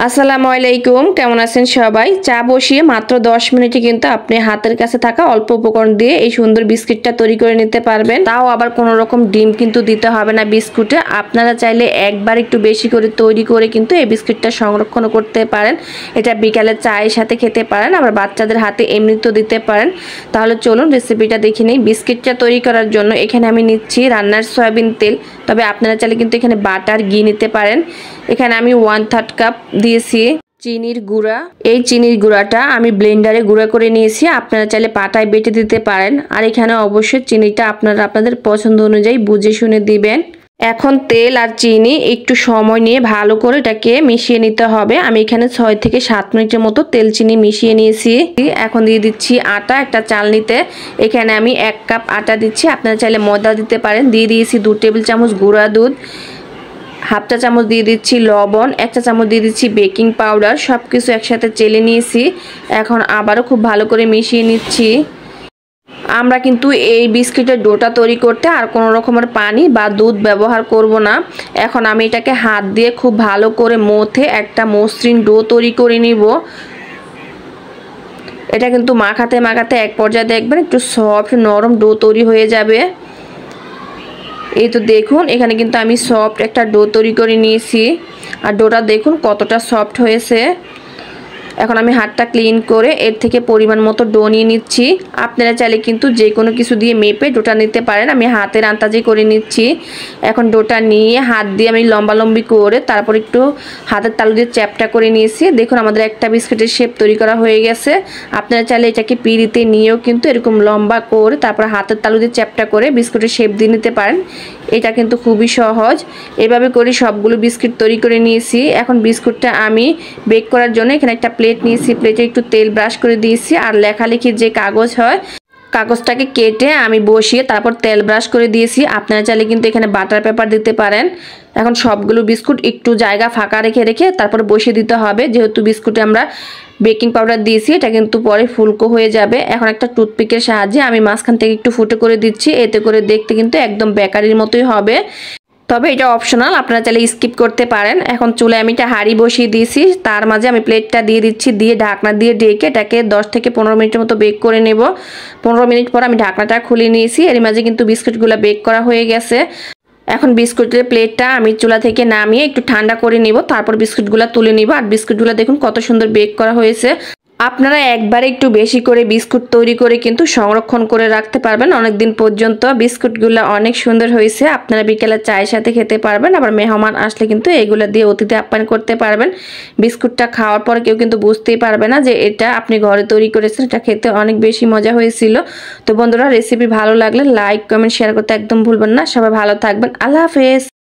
আসসালামু আলাইকুম, কেমন আছেন সবাই? চা বসিয়ে মাত্র 10 মিনিটে কিন্তু আপনি হাতের কাছে থাকা অল্প উপকরণ দিয়ে এই সুন্দর বিস্কিটটা তৈরি করে নিতে পারবেন। তাও আবার কোনো রকম ডিম কিন্তু দিতে হবে না বিস্কুটে। আপনারা চাইলে একবার একটু বেশি করে তৈরি করে কিন্তু এই বিস্কিটটা সংরক্ষণ করতে পারেন। এটা বিকালে চায়ের সাথে খেতে পারেন, আবার বাচ্চাদের হাতে এমনিতেও দিতে পারেন। তাহলে চলুন রেসিপিটা দেখে নিই। বিস্কিটটা তৈরি করার জন্য এখানে আমি নিচ্ছি রান্নার সয়াবিন তেল, তবে আপনারা চাইলে কিন্তু এখানে বাটার ঘি নিতে পারেন। এখানে আমি 1/3 কাপ দিয়েছি চিনির গুঁড়া। এই চিনির গুঁড়াটা আমি ব্লেন্ডারে গুঁড়া করে নিয়েছি, আপনারা চাইলে পাটায় বেটে দিতে পারেন। আর এখানে অবশ্যই চিনিটা আপনারা আপনাদের পছন্দ অনুযায়ী বুঝে শুনে দিবেন। এখন তেল আর চিনি একটু সময় নিয়ে ভালো করে এটাকে মিশিয়ে নিতে হবে। আমি এখানে 6 থেকে 7 মিনিটের মতো তেল চিনি মিশিয়ে নিয়েছি। এখন দিয়ে দিচ্ছি আটা একটা চালনিতে। এখানে আমি 1 কাপ আটা দিচ্ছি, আপনারা চাইলে ময়দা দিতে পারেন। দিয়ে দিয়েছি 2 টেবিল চামচ গুঁড়া দুধ, হাফ চা চামচ দিয়ে দিচ্ছি লবণ, 1 চা চামচ দিয়ে দিচ্ছি বেকিং পাউডার। সব কিছু একসাথে চেলে নিয়েছি। এখন আবারও খুব ভালো করে মিশিয়ে নিচ্ছি। আমরা কিন্তু এই বিস্কিটের ডোটা তৈরি করতে আর কোনো রকমের পানি বা দুধ ব্যবহার করব না। এখন আমি এটাকে হাত দিয়ে খুব ভালো করে মথে একটা মসৃণ ডো তৈরি করে নিব। এটা কিন্তু মাখাতে মাখাতে এক পর্যায়ে দেখবেন একটু সফট নরম ডো তৈরি হয়ে যাবে। এই তো দেখুন, এখানে কিন্তু আমি সফট একটা ডো তৈরি করে নিয়েছি। আর ডোটা দেখুন কতটা সফট হয়েছে। এখন আমি হাতটা ক্লিন করে এর থেকে পরিমাণ মতো ডো নিয়ে নিচ্ছি। আপনারা চাইলে কিন্তু যে কোনো কিছু দিয়ে মেপে ডোটা নিতে পারেন। আমি হাতের আন্দাজে করে নিচ্ছি। এখন ডোটা নিয়ে হাত দিয়ে আমি লম্বালম্বি করে তারপর একটু হাতের তালু দিয়ে চ্যাপটা করে নিয়েছি। দেখুন আমাদের একটা বিস্কুটের শেপ তৈরি করা হয়ে গেছে। আপনারা চাইলে এটাকে পিঁড়িতে নিয়েও কিন্তু এরকম লম্বা করে তারপর হাতের তালু দিয়ে চ্যাপটা করে বিস্কুটের শেপ দিয়ে নিতে পারেন। এটা কিন্তু খুবই সহজ। এভাবে করে সবগুলো বিস্কুট তৈরি করে নিয়েছি। এখন বিস্কুটটা আমি বেক করার জন্য এখানে একটা প্লেট নিয়েছি। প্লেটে একটু তেল ব্রাশ করে দিয়েছি। আর লেখালেখির যে কাগজ হয়, কাগজটাকে কেটে আমি বসিয়ে তারপর তেল ব্রাশ করে দিয়েছি। আপনারা চাইলে কিন্তু এখানে বাটার পেপার দিতে পারেন। এখন সবগুলো বিস্কুট একটু জায়গা ফাঁকা রেখে রেখে তারপরে বসিয়ে দিতে হবে, যেহেতু বিস্কুটে আমরা বেকিং পাউডার দিয়েছি। এটা কিন্তু পরে ফুলকো হয়ে যাবে। এখন একটা টুথপিকের সাহায্যে আমি মাঝখান থেকে একটু ফুটো করে দিচ্ছি। এতে করে দেখতে কিন্তু একদম বেকারির মতোই হবে, তবে এটা অপশনাল, আপনারা চাইলে স্কিপ করতে পারেন। এখন চুলায় আমি একটা হাঁড়ি বসিয়ে দিয়েছি, তার মাঝে আমি প্লেটটা দিয়ে দিচ্ছি, দিয়ে ঢাকনা দিয়ে ঢেকে এটাকে 10 থেকে 15 মিনিটের মতো বেক করে নেব। 15 মিনিট পর আমি ঢাকনাটা খুলে নিয়েছি। এর মাঝে কিন্তু বিস্কুটগুলো বেক করা হয়ে গেছে। এখন বিস্কুটের প্লেটটা আমি চুলা থেকে নামিয়ে একটু ঠান্ডা করে নিব, তারপর বিস্কুটগুলো তুলে নিব। আর বিস্কুটগুলো দেখুন কত সুন্দর বেক করা হয়েছে। আপনারা একবারে একটু বেশি করে বিস্কুট তৈরি করে কিন্তু সংরক্ষণ করে রাখতে পারবেন অনেক দিন পর্যন্ত। বিস্কুটগুলো অনেক সুন্দর হয়েছে, আপনারা বিকেলে চায়ের সাথে খেতে পারবেন। আবার মেহমান আসলে কিন্তু এগুলো দিয়ে অতিথি আপ্যায়ন করতে পারবেন। বিস্কুটটা খাওয়ার পর কেউ কিন্তু বুঝতেই পারবে না যে এটা আপনি ঘরে তৈরি করেছেন। এটা খেতে অনেক বেশি মজা হয়েছিল। তো বন্ধুরা, রেসিপি ভালো লাগলে লাইক কমেন্ট শেয়ার করতে একদম ভুলবেন না। সবাই ভালো থাকবেন। আল্লাহ হাফেজ।